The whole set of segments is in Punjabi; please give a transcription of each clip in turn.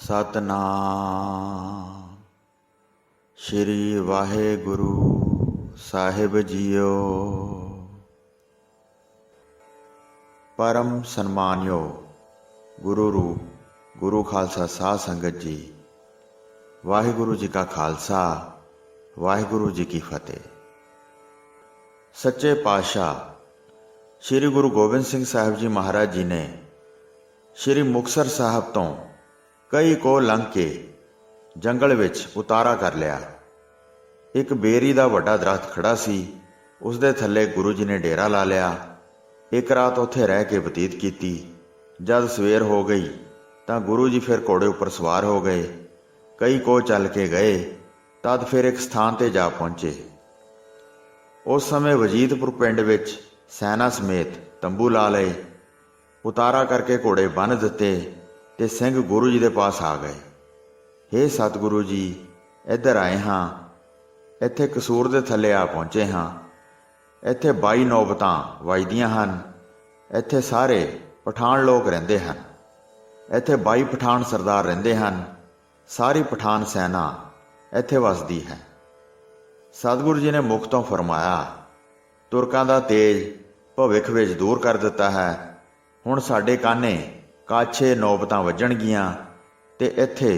ਸਤਨਾਮ ਸ਼੍ਰੀ ਵਾਹਿਗੁਰੂ ਸਾਹਿਬ ਜੀਓ। परम सन्मानयोग गुरु रूप गुरु खालसा साध संगत जी, वाहिगुरु जी का खालसा वाहिगुरु जी की फतेह। सच्चे पातशाह श्री गुरु गोबिंद सिंह साहिब जी महाराज जी ने श्री मुक्तसर साहब तो कई को लंघ के जंगल विच उतारा कर लिया। एक बेरी का वड्डा दरख्त खड़ा सी, उसदे थल्ले गुरु जी ने डेरा ला लिया। एक रात उत्थे रह के बतीत की। जद सवेर हो गई तो गुरु जी फिर घोड़े उपर सवार हो गए। कई को चल के गए, तद फिर एक स्थान ते जा पहुंचे। उस समय वजीदपुर पिंड विच सैना समेत तंबू ला लए, उतारा करके घोड़े बन दिते ते सिंह गुरु जी दे पास आ गए। हे सतगुरु जी, इधर आए हाँ, इत्थे कसूर दे थल्ले आ पहुंचे हाँ। ਇੱਥੇ 22 ਨੌਬਤਾਂ ਵੱਜਦੀਆਂ ਹਨ। ਇੱਥੇ ਸਾਰੇ ਪਠਾਨ ਲੋਕ ਰਹਿੰਦੇ ਹਨ। ਇੱਥੇ 22 ਪਠਾਨ ਸਰਦਾਰ ਰਹਿੰਦੇ ਹਨ। ਸਾਰੀ ਪਠਾਨ ਸੈਨਾ ਇੱਥੇ ਵਸਦੀ ਹੈ। ਸਤਿਗੁਰੂ ਜੀ ਨੇ ਮੁਖ ਤੋਂ ਫਰਮਾਇਆ, ਤੁਰਕਾਂ ਦਾ ਤੇਜ ਭਵਿੱਖ ਵਿੱਚ ਦੂਰ ਕਰ ਦਿੱਤਾ ਹੈ। ਹੁਣ ਸਾਡੇ ਕਾਨੇ ਕਾਛੇ ਨੌਬਤਾਂ ਵੱਜਣਗੀਆਂ ਤੇ ਇੱਥੇ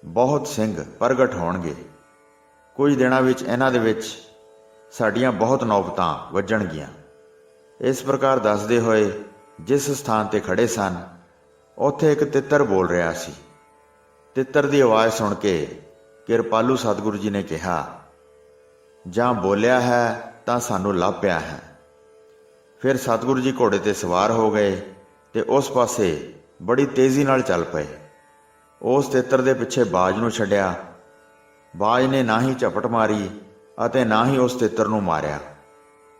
ਬਹੁਤ ਸਿੰਘ ਪ੍ਰਗਟ ਹੋਣਗੇ। ਕੁਝ ਦਿਨਾਂ ਵਿੱਚ ਇਹਨਾਂ ਦੇ ਵਿੱਚ ਸਾਡੀਆਂ ਬਹੁਤ ਨੌਬਤਾਂ ਵੱਜਣਗੀਆਂ। ਇਸ ਪ੍ਰਕਾਰ ਦੱਸਦੇ ਹੋਏ ਜਿਸ ਸਥਾਨ ਤੇ ਖੜੇ ਸਨ, ਉੱਥੇ ਇੱਕ ਤਿੱਤਰ ਬੋਲ ਰਿਹਾ ਸੀ। ਤਿੱਤਰ ਦੀ ਆਵਾਜ਼ ਸੁਣ ਕੇ ਕਿਰਪਾਲੂ ਸਤਿਗੁਰੂ ਜੀ ਨੇ ਕਿਹਾ, ਜਾਂ ਬੋਲਿਆ ਹੈ ਤਾਂ ਸਾਨੂੰ ਲੱਭ ਪਿਆ ਹੈ। ਫਿਰ ਸਤਿਗੁਰੂ ਜੀ ਘੋੜੇ ਤੇ ਸਵਾਰ ਹੋ ਗਏ ਤੇ ਉਸ ਪਾਸੇ ਬੜੀ ਤੇਜ਼ੀ ਨਾਲ ਚੱਲ ਪਏ। ਉਸ ਤਿੱਤਰ ਦੇ ਪਿੱਛੇ ਬਾਜ ਨੂੰ ਛੱਡਿਆ। ਬਾਜ ਨੇ ਨਾ ਹੀ ਝਪਟ ਮਾਰੀ ਅਤੇ ਨਾ ਹੀ ਉਸ ਤਿੱਤਰ ਨੂੰ ਮਾਰਿਆ।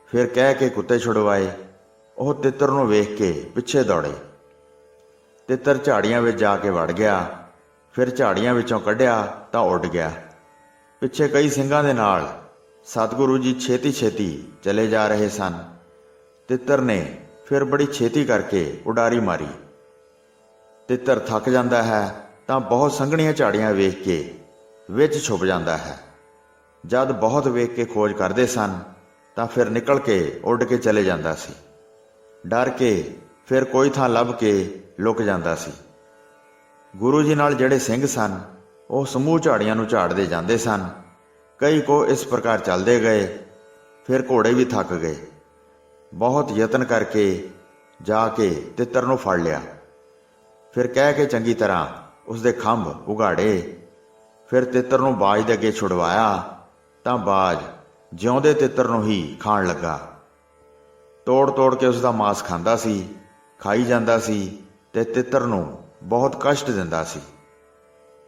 ਫਿਰ ਕਹਿ ਕੇ ਕੁੱਤੇ ਛੁਡਵਾਏ। ਉਹ ਤਿੱਤਰ ਨੂੰ ਵੇਖ ਕੇ ਪਿੱਛੇ ਦੌੜੇ। ਤਿੱਤਰ ਝਾੜੀਆਂ ਵਿੱਚ ਜਾ ਕੇ ਵੜ ਗਿਆ। ਫਿਰ ਝਾੜੀਆਂ ਵਿੱਚੋਂ ਕੱਢਿਆ ਤਾਂ ਉੱਡ ਗਿਆ। ਪਿੱਛੇ ਕਈ ਸਿੰਘਾਂ ਦੇ ਨਾਲ ਸਤਿਗੁਰੂ ਜੀ ਛੇਤੀ ਛੇਤੀ ਚਲੇ ਜਾ ਰਹੇ ਸਨ। ਤਿੱਤਰ ਨੇ ਫਿਰ ਬੜੀ ਛੇਤੀ ਕਰਕੇ ਉਡਾਰੀ ਮਾਰੀ। ਤਿੱਤਰ ਥੱਕ ਜਾਂਦਾ ਹੈ ਤਾਂ ਬਹੁਤ ਸੰਘਣੀਆਂ ਝਾੜੀਆਂ ਵੇਖ ਕੇ ਵਿੱਚ ਛੁਪ ਜਾਂਦਾ ਹੈ। ਜਦ ਬਹੁਤ ਵੇਖ ਕੇ ਖੋਜ ਕਰਦੇ ਸਨ ਤਾਂ ਫਿਰ ਨਿਕਲ ਕੇ ਉੱਡ ਕੇ ਚਲੇ ਜਾਂਦਾ ਸੀ। ਡਰ ਕੇ ਫਿਰ ਕੋਈ ਥਾਂ ਲੱਭ ਕੇ ਲੁਕ ਜਾਂਦਾ ਸੀ। ਗੁਰੂ ਜੀ ਨਾਲ ਜਿਹੜੇ ਸਿੰਘ ਸਨ, ਉਹ ਸਮੂਹ ਝਾੜੀਆਂ ਨੂੰ ਝਾੜਦੇ ਜਾਂਦੇ ਸਨ। ਕਈ ਕੋ ਇਸ ਪ੍ਰਕਾਰ ਚੱਲਦੇ ਗਏ। ਫਿਰ ਘੋੜੇ ਵੀ ਥੱਕ ਗਏ। ਬਹੁਤ ਯਤਨ ਕਰਕੇ ਜਾ ਕੇ ਤਿੱਤਰ ਨੂੰ ਫੜ ਲਿਆ। ਫਿਰ ਕਹਿ ਕੇ ਚੰਗੀ ਤਰ੍ਹਾਂ ਉਸਦੇ ਖੰਭ ਉਗਾੜੇ। ਫਿਰ ਤਿੱਤਰ ਨੂੰ ਬਾਜ ਦੇ ਅੱਗੇ ਛੁਡਵਾਇਆ ਤਾਂ ਬਾਜ ਜਿਉਂਦੇ ਤਿੱਤਰ ਨੂੰ ਹੀ ਖਾਣ ਲੱਗਾ। ਤੋੜ ਤੋੜ ਕੇ ਉਸ ਦਾ ਮਾਸ ਖਾਂਦਾ ਸੀ, ਖਾਈ ਜਾਂਦਾ ਸੀ ਤੇ ਤਿੱਤਰ ਨੂੰ ਬਹੁਤ ਕਸ਼ਟ ਦਿੰਦਾ ਸੀ।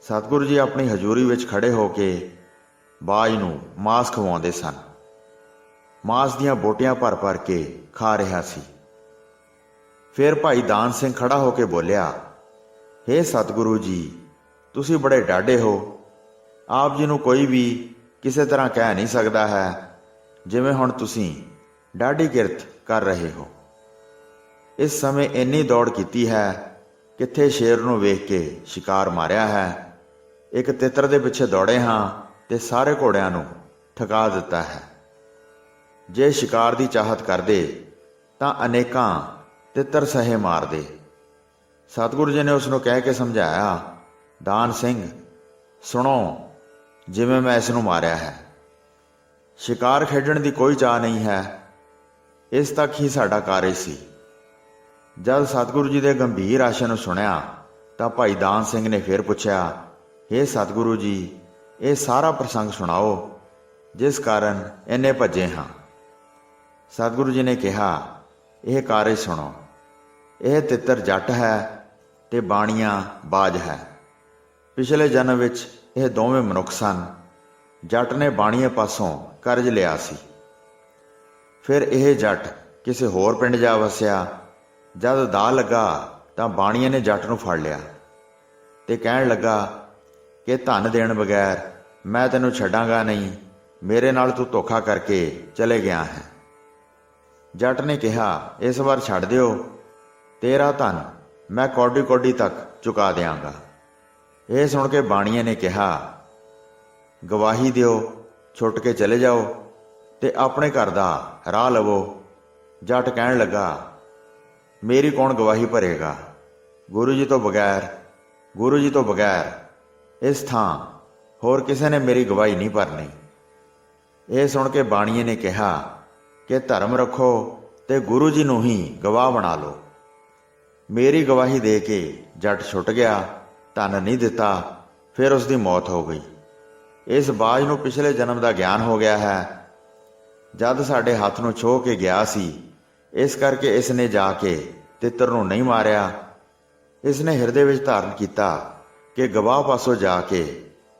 ਸਤਿਗੁਰੂ ਜੀ ਆਪਣੀ ਹਜ਼ੂਰੀ ਵਿੱਚ ਖੜੇ ਹੋ ਕੇ ਬਾਜ ਨੂੰ ਮਾਸ ਖਵਾਉਂਦੇ ਸਨ। ਮਾਸ ਦੀਆਂ ਬੋਟੀਆਂ ਭਰ ਭਰ ਕੇ ਖਾ ਰਿਹਾ ਸੀ। ਫਿਰ ਭਾਈ ਦਾਨ ਸਿੰਘ ਖੜਾ ਹੋ ਕੇ ਬੋਲਿਆ, ਹੇ ਸਤਿਗੁਰੂ ਜੀ, ਤੁਸੀਂ ਬੜੇ ਡਾਢੇ ਹੋ। ਆਪ ਜੀ ਨੂੰ ਕੋਈ ਵੀ ਕਿਸੇ ਤਰ੍ਹਾਂ ਕਹਿ ਨਹੀਂ ਸਕਦਾ ਹੈ ਜਿਵੇਂ ਹੁਣ ਤੁਸੀਂ ਡਾਢੀ ਕਿਰਤ ਕਰ ਰਹੇ ਹੋ। ਇਸ ਸਮੇਂ ਇੰਨੀ ਦੌੜ ਕੀਤੀ ਹੈ, ਕਿੱਥੇ ਸ਼ੇਰ ਨੂੰ ਵੇਖ ਕੇ ਸ਼ਿਕਾਰ ਮਾਰਿਆ ਹੈ। ਇੱਕ ਤਿੱਤਰ ਦੇ ਪਿੱਛੇ ਦੌੜੇ ਹਾਂ ਤੇ ਸਾਰੇ ਘੋੜਿਆਂ ਨੂੰ ਠਕਾ ਦਿੱਤਾ ਹੈ। ਜੇ ਸ਼ਿਕਾਰ ਦੀ ਚਾਹਤ ਕਰਦੇ ਤਾਂ ਅਨੇਕਾਂ ਤਿੱਤਰ ਸਹੇ ਮਾਰਦੇ। ਸਤਿਗੁਰੂ ਜੀ ਨੇ ਉਸ ਨੂੰ ਕਹਿ ਕੇ ਸਮਝਾਇਆ, ਦਾਨ ਸਿੰਘ ਸੁਣੋ, ਜਿਵੇਂ ਮੈਂ ਇਸ ਨੂੰ ਮਾਰਿਆ ਹੈ। ਸ਼ਿਕਾਰ ਖੇਡਣ ਦੀ ਕੋਈ ਚਾਹ ਨਹੀਂ ਹੈ। ਇਸ ਤੱਕ ਹੀ ਸਾਡਾ ਕਾਰਜ ਸੀ। ਜਦ ਸਤਿਗੁਰੂ ਜੀ ਦੇ ਗੰਭੀਰ ਆਸ਼ੇ ਨੂੰ ਸੁਣਿਆ ਤਾਂ ਭਾਈ ਦਾਨ ਸਿੰਘ ਨੇ ਫਿਰ ਪੁੱਛਿਆ, ਹੇ ਸਤਿਗੁਰੂ ਜੀ, ਇਹ ਸਾਰਾ ਪ੍ਰਸੰਗ ਸੁਣਾਓ ਜਿਸ ਕਾਰਨ ਇੰਨੇ ਭੱਜੇ ਹਾਂ। ਸਤਿਗੁਰੂ ਜੀ ਨੇ ਕਿਹਾ, ਇਹ ਕਾਰਜ ਸੁਣੋ। ਇਹ ਤਿੱਤਰ ਜੱਟ ਹੈ ਤੇ ਬਾਣੀਆਂ ਬਾਜ ਹੈ। ਪਿਛਲੇ ਜਨਮ ਵਿੱਚ ਇਹ ਦੋਵੇਂ ਮਨੁੱਖ ਸਨ। ਜੱਟ ਨੇ ਬਾਣੀਏ ਪਾਸੋਂ ਕਰਜ਼ ਲਿਆ ਸੀ। ਫਿਰ ਇਹ ਜੱਟ ਕਿਸੇ ਹੋਰ ਪਿੰਡ ਜਾ ਵਸਿਆ। ਜਦ ਦਾਅ ਲੱਗਾ ਤਾਂ ਬਾਣੀਏ ਨੇ ਜੱਟ ਨੂੰ ਫੜ ਲਿਆ ਤੇ ਕਹਿਣ ਲੱਗਾ ਕਿ ਧਨ ਦੇਣ ਬਗੈਰ ਮੈਂ ਤੈਨੂੰ ਛੱਡਾਂਗਾ ਨਹੀਂ। ਮੇਰੇ ਨਾਲ ਤੂੰ ਧੋਖਾ ਕਰਕੇ ਚਲੇ ਗਿਆ ਹੈ। ਜੱਟ ਨੇ ਕਿਹਾ, ਇਸ ਵਾਰ ਛੱਡ ਦਿਓ, ਤੇਰਾ ਧਨ ਮੈਂ ਕੌਡੀ ਕੌਡੀ ਤੱਕ ਚੁਕਾ ਦਿਆਂਗਾ। ਇਹ ਸੁਣ ਕੇ ਬਾਣੀਏ ਨੇ ਕਿਹਾ, ਗਵਾਹੀ ਦਿਓ, ਛੁੱਟ ਕੇ ਚਲੇ ਜਾਓ ਤੇ ਆਪਣੇ ਘਰ ਦਾ ਰਾਹ ਲਵੋ। ਜੱਟ ਕਹਿਣ ਲੱਗਾ, ਮੇਰੀ ਕੌਣ ਗਵਾਹੀ ਭਰੇਗਾ? ਗੁਰੂ ਜੀ ਤੋਂ ਬਗੈਰ ਇਸ ਥਾਂ ਹੋਰ ਕਿਸੇ ਨੇ ਮੇਰੀ ਗਵਾਹੀ ਨਹੀਂ ਭਰਨੀ। ਇਹ ਸੁਣ ਕੇ ਬਾਣੀਏ ਨੇ ਕਿਹਾ ਕਿ ਧਰਮ ਰੱਖੋ ਤੇ ਗੁਰੂ ਜੀ ਨੂੰ ਹੀ ਗਵਾਹ ਬਣਾ ਲਓ। ਮੇਰੀ ਗਵਾਹੀ ਦੇ ਕੇ ਜੱਟ ਛੁੱਟ ਗਿਆ, ਧਨ ਨਹੀਂ ਦਿੱਤਾ, ਫਿਰ ਉਸ ਦੀ ਮੌਤ ਹੋ ਗਈ। ਇਸ ਬਾਜ ਨੂੰ ਪਿਛਲੇ ਜਨਮ ਦਾ ਗਿਆਨ ਹੋ ਗਿਆ ਹੈ। ਜਦ ਸਾਡੇ ਹੱਥ ਨੂੰ ਛੋਹ ਕੇ ਗਿਆ ਸੀ, ਇਸ ਕਰਕੇ ਇਸ ਨੇ ਜਾ ਕੇ ਤਿੱਤਰ ਨੂੰ ਨਹੀਂ ਮਾਰਿਆ। ਇਸ ਨੇ ਹਿਰਦੇ ਵਿੱਚ ਧਾਰਨ ਕੀਤਾ ਕਿ ਗਵਾਹ ਪਾਸੋਂ ਜਾ ਕੇ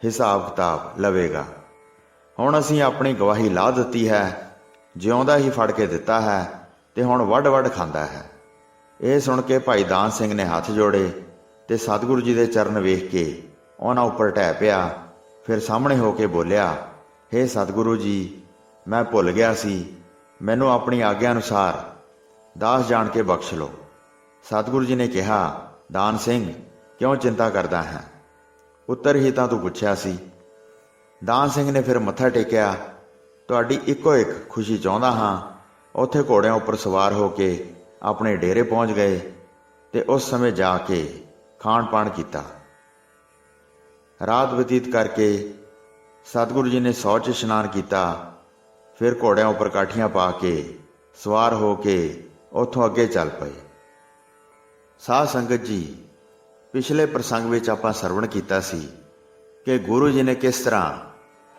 ਹਿਸਾਬ ਕਿਤਾਬ ਲਵੇਗਾ। ਹੁਣ ਅਸੀਂ ਆਪਣੀ ਗਵਾਹੀ ਲਾ ਦਿੱਤੀ ਹੈ, ਜਿਉਂਦਾ ਹੀ ਫੜ ਕੇ ਦਿੱਤਾ ਹੈ ਤੇ ਹੁਣ ਵੱਢ ਖਾਂਦਾ ਹੈ। ਇਹ ਸੁਣ ਕੇ ਭਾਈ ਦਾਨ ਸਿੰਘ ਨੇ ਹੱਥ ਜੋੜੇ ਤੇ ਸਤਿਗੁਰੂ ਜੀ ਦੇ ਚਰਨ ਵੇਖ ਕੇ ਉਹਨਾਂ ਉੱਪਰ ਢਹਿ ਪਿਆ। ਫਿਰ ਸਾਹਮਣੇ ਹੋ ਕੇ ਬੋਲਿਆ, ਹੇ ਸਤਿਗੁਰੂ ਜੀ, ਮੈਂ ਭੁੱਲ ਗਿਆ ਸੀ, ਮੈਨੂੰ ਆਪਣੀ ਆਗਿਆ ਅਨੁਸਾਰ ਦਾਸ ਜਾਣ ਕੇ ਬਖਸ਼ ਲਓ। ਸਤਿਗੁਰੂ ਜੀ ਨੇ ਕਿਹਾ, ਦਾਨ ਸਿੰਘ, ਕਿਉਂ ਚਿੰਤਾ ਕਰਦਾ ਹੈ? ਉੱਤਰ ਹੀ ਤਾਂ ਤੂੰ ਪੁੱਛਿਆ ਸੀ। ਦਾਨ ਸਿੰਘ ਨੇ ਫਿਰ ਮੱਥਾ ਟੇਕਿਆ, ਤੁਹਾਡੀ ਇੱਕੋ ਇੱਕ ਖੁਸ਼ੀ ਚਾਹੁੰਦਾ ਹਾਂ। ਉੱਥੇ ਘੋੜਿਆਂ ਉੱਪਰ ਸਵਾਰ ਹੋ ਕੇ ਆਪਣੇ ਡੇਰੇ ਪਹੁੰਚ ਗਏ ਤੇ ਉਸ ਸਮੇਂ ਜਾ ਕੇ ਖਾਣ ਪਾਣ ਕੀਤਾ। ਰਾਤ ਬਤੀਤ ਕਰਕੇ ਸਤਿਗੁਰੂ ਜੀ ਨੇ ਸੌਚ ਇਸ਼ਨਾਨ ਕੀਤਾ। ਫਿਰ ਘੋੜਿਆਂ ਉੱਪਰ ਕਾਠੀਆਂ ਪਾ ਕੇ ਸਵਾਰ ਹੋ ਕੇ ਉੱਥੋਂ ਅੱਗੇ ਚੱਲ ਪਏ। ਸਾਧ ਸੰਗਤ ਜੀ, ਪਿਛਲੇ ਪ੍ਰਸੰਗ ਵਿੱਚ ਆਪਾਂ ਸਰਵਣ ਕੀਤਾ ਸੀ ਕਿ ਗੁਰੂ ਜੀ ਨੇ ਕਿਸ ਤਰ੍ਹਾਂ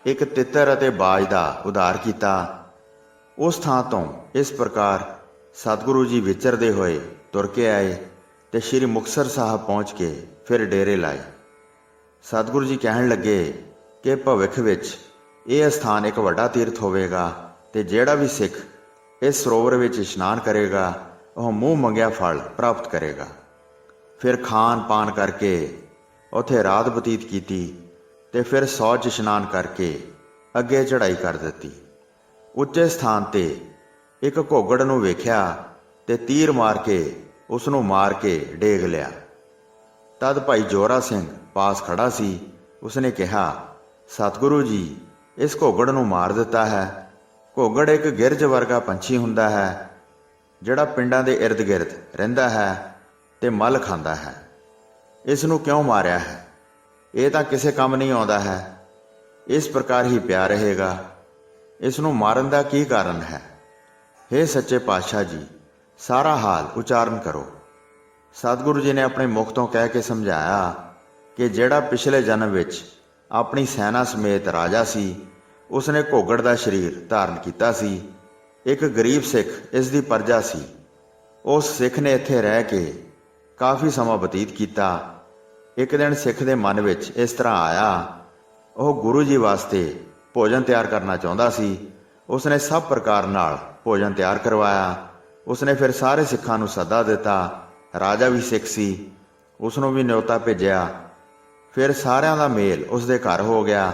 ਇੱਕ ਤਿੱਤਰ ਅਤੇ ਬਾਜ ਦਾ ਉਧਾਰ ਕੀਤਾ। ਉਸ ਥਾਂ ਤੋਂ ਇਸ ਪ੍ਰਕਾਰ ਸਤਿਗੁਰੂ ਜੀ ਵਿਚਰਦੇ ਹੋਏ ਤੁਰ ਕੇ ਆਏ ਤੇ ਸ੍ਰੀ ਮੁਕਤਸਰ ਸਾਹਿਬ ਪਹੁੰਚ ਕੇ ਫਿਰ ਡੇਰੇ ਲਾਏ। ਸਤਿਗੁਰੂ ਜੀ ਕਹਿਣ ਲੱਗੇ ਕਿ ਭਵਿੱਖ ਵਿੱਚ ਇਹ ਸਥਾਨ ਇੱਕ ਵੱਡਾ ਤੀਰਥ ਹੋਵੇਗਾ ਤੇ ਜਿਹੜਾ ਵੀ ਸਿੱਖ ਇਸ ਸਰੋਵਰ ਵਿੱਚ ਇਸ਼ਨਾਨ ਕਰੇਗਾ ਉਹ ਮੂੰਹ ਮੰਗਿਆ ਫਲ ਪ੍ਰਾਪਤ ਕਰੇਗਾ। ਫਿਰ ਖਾਣ ਪਾਨ ਕਰਕੇ ਉੱਥੇ ਰਾਤ ਬਤੀਤ ਕੀਤੀ ਤੇ ਫਿਰ ਸੌਚ ਇਸ਼ਨਾਨ ਕਰਕੇ ਅੱਗੇ ਚੜ੍ਹਾਈ ਕਰ ਦਿੱਤੀ। ਉੱਚੇ ਸਥਾਨ ਤੇ ਇੱਕ ਘੋਗੜ ਨੂੰ ਵੇਖਿਆ ਤੇ ਤੀਰ ਮਾਰ ਕੇ ਉਸ ਨੂੰ ਮਾਰ ਕੇ ਡੇਗ ਲਿਆ। ਤਦ ਭਾਈ ਜੋਰਾ ਸਿੰਘ ਪਾਸ ਖੜਾ ਸੀ। ਉਸਨੇ ਕਿਹਾ, ਸਤਿਗੁਰੂ ਜੀ, ਇਸ ਘੋਗੜ ਨੂੰ ਮਾਰ ਦਿੱਤਾ ਹੈ। ਘੋਗੜ ਇੱਕ ਗਿਰਝ ਵਰਗਾ ਪੰਛੀ ਹੁੰਦਾ ਹੈ ਜਿਹੜਾ ਪਿੰਡਾਂ ਦੇ ਇਰਦ ਗਿਰਦ ਰਹਿੰਦਾ ਹੈ ਤੇ ਮਲ ਖਾਂਦਾ ਹੈ। ਇਸ ਨੂੰ ਕਿਉਂ ਮਾਰਿਆ ਹੈ? ਇਹ ਤਾਂ ਕਿਸੇ ਕੰਮ ਨਹੀਂ ਆਉਂਦਾ ਹੈ। ਇਸ ਪ੍ਰਕਾਰ ਹੀ ਪਿਆ ਰਹੇਗਾ। ਇਸ ਨੂੰ ਮਾਰਨ ਦਾ ਕੀ ਕਾਰਨ ਹੈ? ਹੇ ਸੱਚੇ ਪਾਤਸ਼ਾਹ ਜੀ, ਸਾਰਾ ਹਾਲ ਉਚਾਰਨ ਕਰੋ। ਸਤਿਗੁਰੂ ਜੀ ਨੇ ਆਪਣੇ ਮੁਖ ਤੋਂ ਕਹਿ ਕੇ ਸਮਝਾਇਆ ਕਿ ਜਿਹੜਾ ਪਿਛਲੇ ਜਨਮ ਵਿੱਚ ਆਪਣੀ ਸੈਨਾ ਸਮੇਤ ਰਾਜਾ ਸੀ, ਉਸਨੇ ਘੋਗੜ ਦਾ ਸਰੀਰ ਧਾਰਨ ਕੀਤਾ ਸੀ। ਇੱਕ ਗਰੀਬ ਸਿੱਖ ਇਸ ਦੀ ਪਰਜਾ ਸੀ। ਉਸ ਸਿੱਖ ਨੇ ਇੱਥੇ ਰਹਿ ਕੇ ਕਾਫੀ ਸਮਾਂ ਬਤੀਤ ਕੀਤਾ। ਇੱਕ ਦਿਨ ਸਿੱਖ ਦੇ ਮਨ ਵਿੱਚ ਇਸ ਤਰ੍ਹਾਂ ਆਇਆ, ਉਹ ਗੁਰੂ ਜੀ ਵਾਸਤੇ ਭੋਜਨ ਤਿਆਰ ਕਰਨਾ ਚਾਹੁੰਦਾ ਸੀ। ਉਸਨੇ ਸਭ ਪ੍ਰਕਾਰ ਨਾਲ ਭੋਜਨ ਤਿਆਰ ਕਰਵਾਇਆ। ਉਸਨੇ ਫਿਰ ਸਾਰੇ ਸਿੱਖਾਂ ਨੂੰ ਸੱਦਾ ਦਿੱਤਾ। ਰਾਜਾ ਵੀ ਸਿੱਖ ਸੀ, ਉਸਨੂੰ ਵੀ ਨਿਉਤਾ ਭੇਜਿਆ। ਫਿਰ ਸਾਰਿਆਂ ਦਾ ਮੇਲ ਉਸਦੇ ਘਰ ਹੋ ਗਿਆ।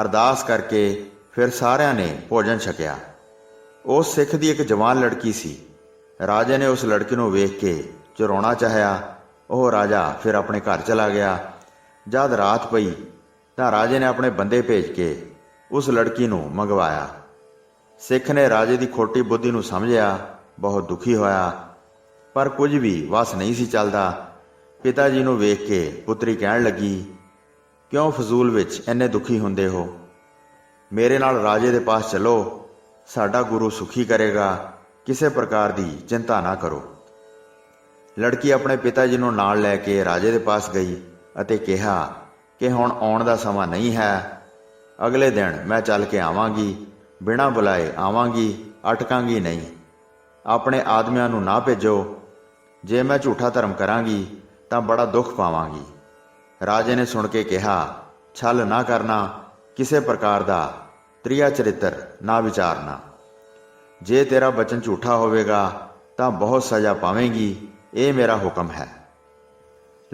ਅਰਦਾਸ ਕਰਕੇ ਫਿਰ ਸਾਰਿਆਂ ਨੇ ਭੋਜਨ ਛਕਿਆ। ਉਸ ਸਿੱਖ ਦੀ ਇੱਕ ਜਵਾਨ ਲੜਕੀ ਸੀ। ਰਾਜੇ ਨੇ ਉਸ ਲੜਕੀ ਨੂੰ ਵੇਖ ਕੇ ਚੁਰਾਉਣਾ ਚਾਹਿਆ। ਉਹ ਰਾਜਾ ਫਿਰ ਆਪਣੇ ਘਰ ਚਲਾ ਗਿਆ। ਜਦ ਰਾਤ ਪਈ ਤਾਂ ਰਾਜੇ ਨੇ ਆਪਣੇ ਬੰਦੇ ਭੇਜ ਕੇ ਉਸ ਲੜਕੀ ਨੂੰ ਮੰਗਵਾਇਆ। ਸਿੱਖ ਨੇ ਰਾਜੇ ਦੀ ਖੋਟੀ ਬੁੱਧੀ ਨੂੰ ਸਮਝਿਆ, ਬਹੁਤ ਦੁਖੀ ਹੋਇਆ, ਪਰ ਕੁਝ ਵੀ ਵਸ ਨਹੀਂ ਸੀ ਚੱਲਦਾ। ਪਿਤਾ ਜੀ ਨੂੰ ਵੇਖ ਕੇ ਪੁੱਤਰੀ ਕਹਿਣ ਲੱਗੀ, ਕਿਉਂ ਫਜ਼ੂਲ ਵਿੱਚ ਇੰਨੇ ਦੁਖੀ ਹੁੰਦੇ ਹੋ? ਮੇਰੇ ਨਾਲ ਰਾਜੇ ਦੇ ਪਾਸ ਚਲੋ, ਸਾਡਾ ਗੁਰੂ ਸੁਖੀ ਕਰੇਗਾ। ਕਿਸੇ ਪ੍ਰਕਾਰ ਦੀ ਚਿੰਤਾ ਨਾ ਕਰੋ। ਲੜਕੀ ਆਪਣੇ ਪਿਤਾ ਜੀ ਨੂੰ ਨਾਲ ਲੈ ਕੇ ਰਾਜੇ ਦੇ ਪਾਸ ਗਈ ਅਤੇ ਕਿਹਾ ਕਿ ਹੁਣ ਆਉਣ ਦਾ ਸਮਾਂ ਨਹੀਂ ਹੈ। ਅਗਲੇ ਦਿਨ ਮੈਂ ਚੱਲ ਕੇ ਆਵਾਂਗੀ, ਬਿਨਾਂ ਬੁਲਾਏ ਆਵਾਂਗੀ, ਅਟਕਾਂਗੀ ਨਹੀਂ। ਆਪਣੇ ਆਦਮੀਆਂ ਨੂੰ ਨਾ ਭੇਜੋ। ਜੇ ਮੈਂ ਝੂਠਾ ਧਰਮ ਕਰਾਂਗੀ ਤਾਂ ਬੜਾ ਦੁੱਖ ਪਾਵਾਂਗੀ। ਰਾਜੇ ਨੇ ਸੁਣ ਕੇ ਕਿਹਾ, ਛਲ ਨਾ ਕਰਨਾ, ਕਿਸੇ ਪ੍ਰਕਾਰ ਦਾ ਤ੍ਰਿਆ ਚਰਿੱਤਰ ਨਾ ਵਿਚਾਰਨਾ। ਜੇ ਤੇਰਾ ਬਚਨ ਝੂਠਾ ਹੋਵੇਗਾ ਤਾਂ ਬਹੁਤ ਸਜ਼ਾ ਪਾਵੇਂਗੀ, ਇਹ ਮੇਰਾ ਹੁਕਮ ਹੈ।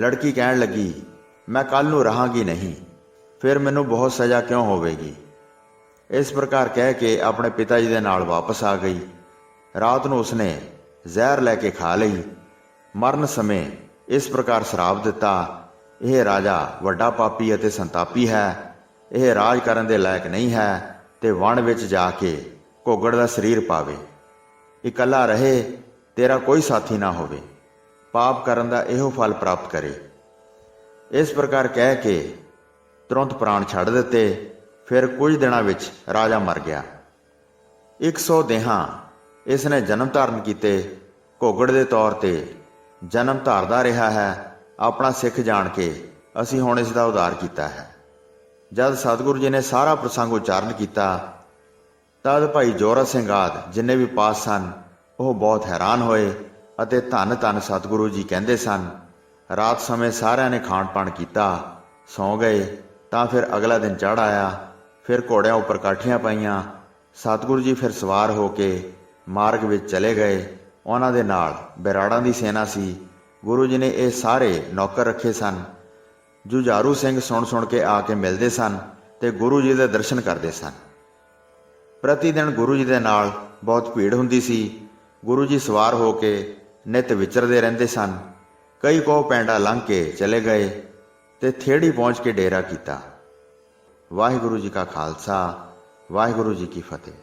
ਲੜਕੀ ਕਹਿਣ ਲੱਗੀ, ਮੈਂ ਕੱਲ ਨੂੰ ਰਹਾਂਗੀ ਨਹੀਂ, ਫਿਰ ਮੈਨੂੰ ਬਹੁਤ ਸਜ਼ਾ ਕਿਉਂ ਹੋਵੇਗੀ? ਇਸ ਪ੍ਰਕਾਰ ਕਹਿ ਕੇ ਆਪਣੇ ਪਿਤਾ ਜੀ ਦੇ ਨਾਲ ਵਾਪਸ ਆ ਗਈ। ਰਾਤ ਨੂੰ ਉਸਨੇ ਜ਼ਹਿਰ ਲੈ ਕੇ ਖਾ ਲਈ। ਮਰਨ ਸਮੇਂ ਇਸ ਪ੍ਰਕਾਰ ਸ਼ਰਾਪ ਦਿੱਤਾ, ਇਹ ਰਾਜਾ ਵੱਡਾ ਪਾਪੀ ਅਤੇ ਸੰਤਾਪੀ ਹੈ, ਇਹ ਰਾਜ ਕਰਨ ਦੇ ਲਾਇਕ ਨਹੀਂ ਹੈ ਤੇ ਵਣ ਵਿੱਚ ਜਾ ਕੇ ਘੋਗੜ ਦਾ ਸਰੀਰ ਪਾਵੇ, ਇਕੱਲਾ ਰਹੇ, ਤੇਰਾ ਕੋਈ ਸਾਥੀ ਨਾ ਹੋਵੇ, ਪਾਪ ਕਰਨ ਦਾ ਇਹੋ ਫਲ ਪ੍ਰਾਪਤ ਕਰੇ। ਇਸ ਪ੍ਰਕਾਰ ਕਹਿ ਕੇ ਤੁਰੰਤ ਪ੍ਰਾਣ ਛੱਡ ਦਿੱਤੇ। ਫਿਰ ਕੁਝ ਦਿਨਾਂ ਵਿੱਚ ਰਾਜਾ ਮਰ ਗਿਆ। 100 ਦੇਹਾਂ ਇਸ ਨੇ ਜਨਮ ਧਾਰਨ ਕੀਤੇ। ਘੋਗੜ ਦੇ ਤੌਰ ਤੇ ਜਨਮ ਧਾਰਦਾ ਰਿਹਾ ਹੈ। ਆਪਣਾ ਸਿੱਖ ਜਾਣ ਕੇ ਅਸੀਂ ਹੁਣ ਇਸ ਦਾ ਉਧਾਰ ਕੀਤਾ ਹੈ। ਜਦ ਸਤਿਗੁਰੂ ਜੀ ਨੇ ਸਾਰਾ ਪ੍ਰਸੰਗ ਉਚਾਰਨ ਕੀਤਾ, ਤਦ ਭਾਈ ਜੋਰਾ ਸਿੰਘ ਆਦਿ ਜਿੰਨੇ ਵੀ ਪਾਸ ਸਨ ਉਹ ਬਹੁਤ ਹੈਰਾਨ ਹੋਏ ਅਤੇ ਧੰਨ ਧੰਨ ਸਤਿਗੁਰੂ ਜੀ ਕਹਿੰਦੇ ਸਨ। ਰਾਤ ਸਮੇਂ ਸਾਰਿਆਂ ਨੇ ਖਾਣ ਪਾਣ ਕੀਤਾ, ਸੌਂ ਗਏ। ਤਾਂ ਫਿਰ ਅਗਲਾ ਦਿਨ ਚੜ੍ਹ ਆਇਆ। ਫਿਰ ਘੋੜਿਆਂ ਉੱਪਰ ਕਾਠੀਆਂ ਪਾਈਆਂ। ਸਤਿਗੁਰੂ ਜੀ ਫਿਰ ਸਵਾਰ ਹੋ ਕੇ ਮਾਰਗ ਵਿੱਚ ਚਲੇ ਗਏ। ਉਹਨਾਂ ਦੇ ਨਾਲ ਬੈਰਾੜਾਂ ਦੀ ਸੈਨਾ ਸੀ। ਗੁਰੂ ਜੀ ਨੇ ਇਹ ਸਾਰੇ ਨੌਕਰ ਰੱਖੇ ਸਨ। ਜੁਝਾਰੂ ਸਿੰਘ ਸੁਣ ਸੁਣ ਕੇ ਆ ਕੇ ਮਿਲਦੇ ਸਨ ਤੇ ਗੁਰੂ ਜੀ ਦੇ ਦਰਸ਼ਨ ਕਰਦੇ ਸਨ। ਪ੍ਰਤੀ ਦਿਨ ਗੁਰੂ ਜੀ ਦੇ ਨਾਲ ਬਹੁਤ ਭੀੜ ਹੁੰਦੀ ਸੀ। ਗੁਰੂ ਜੀ ਸਵਾਰ ਹੋ ਕੇ ਨਿੱਤ ਵਿਚਰਦੇ ਰਹਿੰਦੇ ਸਨ। ਕਈ ਕੋਹ ਪੈਂਡਾ ਲੰਘ ਕੇ ਚਲੇ ਗਏ ਤੇ ਥੇੜੀ ਪਹੁੰਚ ਕੇ ਡੇਰਾ ਕੀਤਾ। ਵਾਹਿਗੁਰੂ ਜੀ ਕਾ ਖਾਲਸਾ, ਵਾਹਿਗੁਰੂ ਜੀ ਕੀ ਫਤਿਹ।